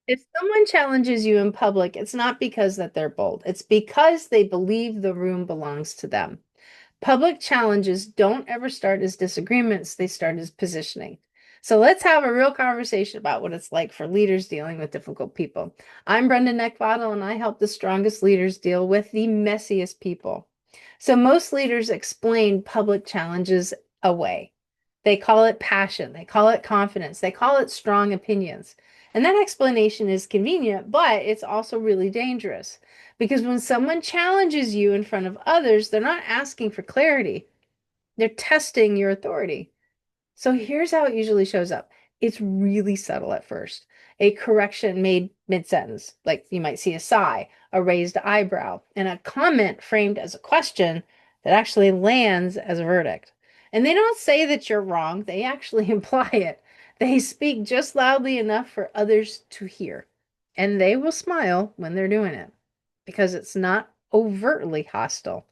If someone challenges you in public, it's not because that they're bold. It's because they believe the room belongs to them. Public challenges don't ever start as disagreements, they start as positioning. So let's have a real conversation about what it's like for leaders dealing with difficult people. I'm Brenda Neckvatal, and I help the strongest leaders deal with the messiest people. So most leaders explain public challenges away. They call it passion, they call it confidence, they call it strong opinions. And that explanation is convenient, but it's also really dangerous. Because when someone challenges you in front of others, they're not asking for clarity, they're testing your authority. So here's how it usually shows up. It's really subtle at first. A correction made mid-sentence, like you might see a sigh, a raised eyebrow, and a comment framed as a question that actually lands as a verdict. And they don't say that you're wrong, they actually imply it. They speak just loudly enough for others to hear. And they will smile when they're doing it because it's not overtly hostile.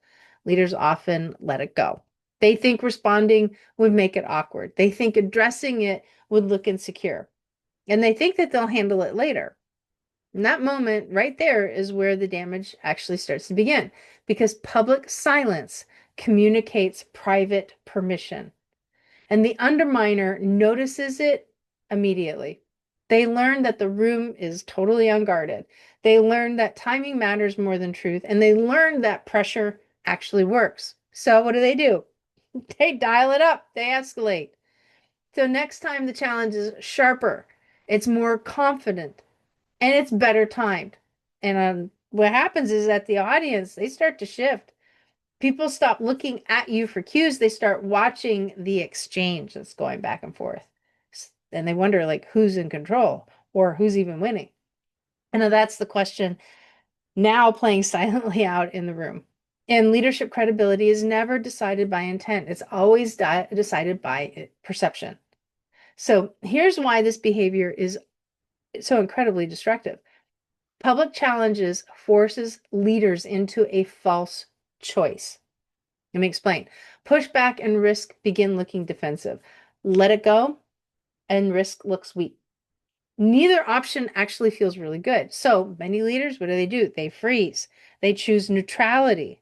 Leaders often let it go. They think responding would make it awkward. They think addressing it would look insecure. And they think that they'll handle it later. And that moment right there is where the damage actually starts to begin because public silence communicates private permission. And the underminer notices it immediately. They learn that the room is totally unguarded. They learn that timing matters more than truth. And they learn that pressure actually works. So what do? They dial it up, they escalate. So next time the challenge is sharper, it's more confident, and it's better timed. And what happens is that the audience, they start to shift. People stop looking at you for cues, they start watching the exchange that's going back and forth. And they wonder, like, who's in control or who's even winning. And that's the question now playing silently out in the room. And leadership credibility is never decided by intent, it's always decided by perception. So here's why this behavior is so incredibly destructive. Public challenges forces leaders into a false choice. Let me explain. Pushback and risk begin looking defensive. Let it go, and risk looks weak. Neither option actually feels really good. So many leaders, what do? They freeze. They choose neutrality.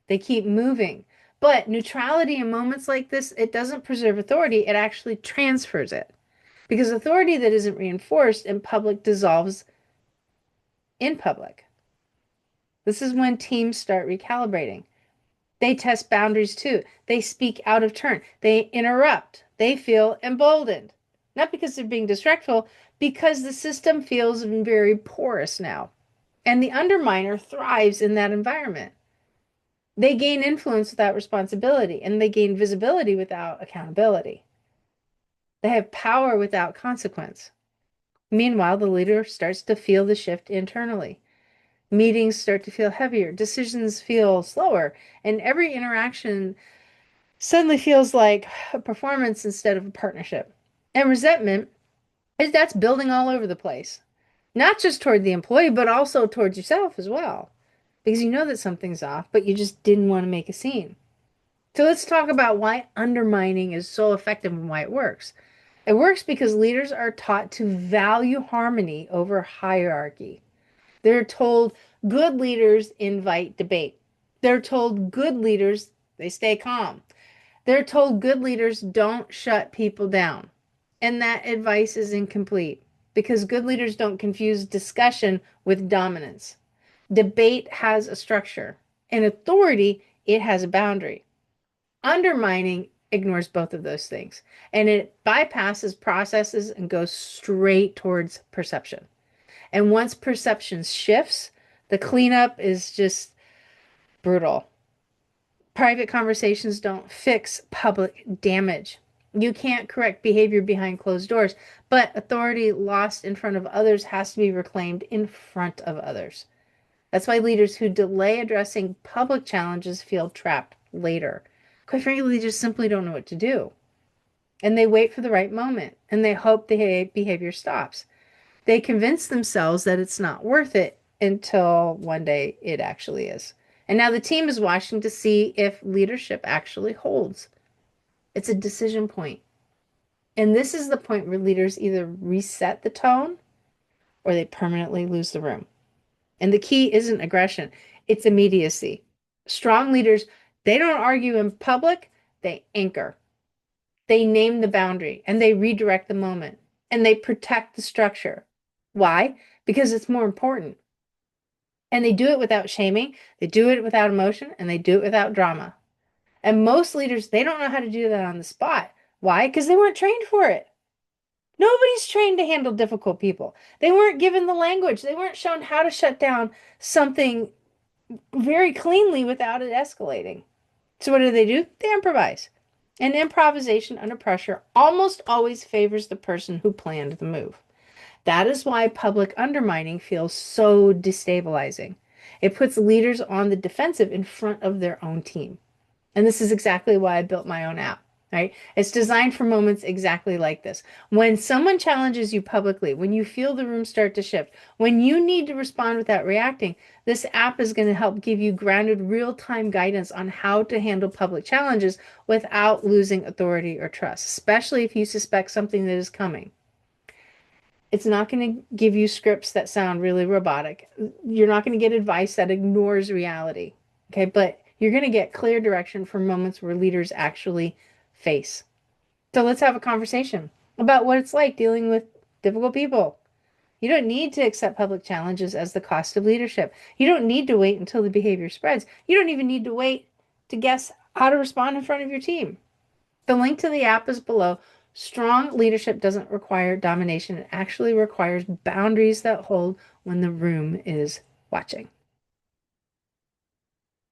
They keep moving. But neutrality in moments like this, it doesn't preserve authority, it actually transfers it. Because authority that isn't reinforced in public dissolves in public. This is when teams start recalibrating. They test boundaries too. They speak out of turn. They interrupt. They feel emboldened. Not because they're being distractful, because the system feels very porous now. And the underminer thrives in that environment. They gain influence without responsibility, and they gain visibility without accountability. They have power without consequence. Meanwhile, the leader starts to feel the shift internally. Meetings start to feel heavier, decisions feel slower, and every interaction suddenly feels like a performance instead of a partnership. And resentment is that's building all over the place, not just toward the employee, but also towards yourself as well, because you know that something's off, but you just didn't want to make a scene. So let's talk about why undermining is so effective and why it works. It works because leaders are taught to value harmony over hierarchy. They're told good leaders invite debate. They're told good leaders, they stay calm. They're told good leaders don't shut people down. And that advice is incomplete because good leaders don't confuse discussion with dominance. Debate has a structure, and authority, it has a boundary. Undermining ignores both of those things, and it bypasses processes and goes straight towards perception. And once perception shifts, the cleanup is just brutal. Private conversations don't fix public damage. You can't correct behavior behind closed doors, but authority lost in front of others has to be reclaimed in front of others. That's why leaders who delay addressing public challenges feel trapped later. Quite frankly, they just simply don't know what to do. And they wait for the right moment and they hope the behavior stops. They convince themselves that it's not worth it until one day it actually is. And now the team is watching to see if leadership actually holds. It's a decision point. And this is the point where leaders either reset the tone or they permanently lose the room. And the key isn't aggression, it's immediacy. Strong leaders, they don't argue in public, they anchor. They name the boundary and they redirect the moment and they protect the structure. Why? Because it's more important. And they do it without shaming, they do it without emotion, and they do it without drama. And most leaders, they don't know how to do that on the spot. Why? Because they weren't trained for it. Nobody's trained to handle difficult people. They weren't given the language. They weren't shown how to shut down something very cleanly without it escalating. So what do? They improvise. And improvisation under pressure almost always favors the person who planned the move. That is why public undermining feels so destabilizing. It puts leaders on the defensive in front of their own team. And this is exactly why I built my own app, right? It's designed for moments exactly like this. When someone challenges you publicly, when you feel the room start to shift, when you need to respond without reacting, this app is going to help give you grounded real-time guidance on how to handle public challenges without losing authority or trust, especially if you suspect something that is coming. It's not going to give you scripts that sound really robotic. You're not going to get advice that ignores reality. Okay, but you're going to get clear direction for moments where leaders actually face. So let's have a conversation about what it's like dealing with difficult people. You don't need to accept public challenges as the cost of leadership. You don't need to wait until the behavior spreads. You don't even need to wait to guess how to respond in front of your team. The link to the app is below. Strong leadership doesn't require domination. It actually requires boundaries that hold when the room is watching.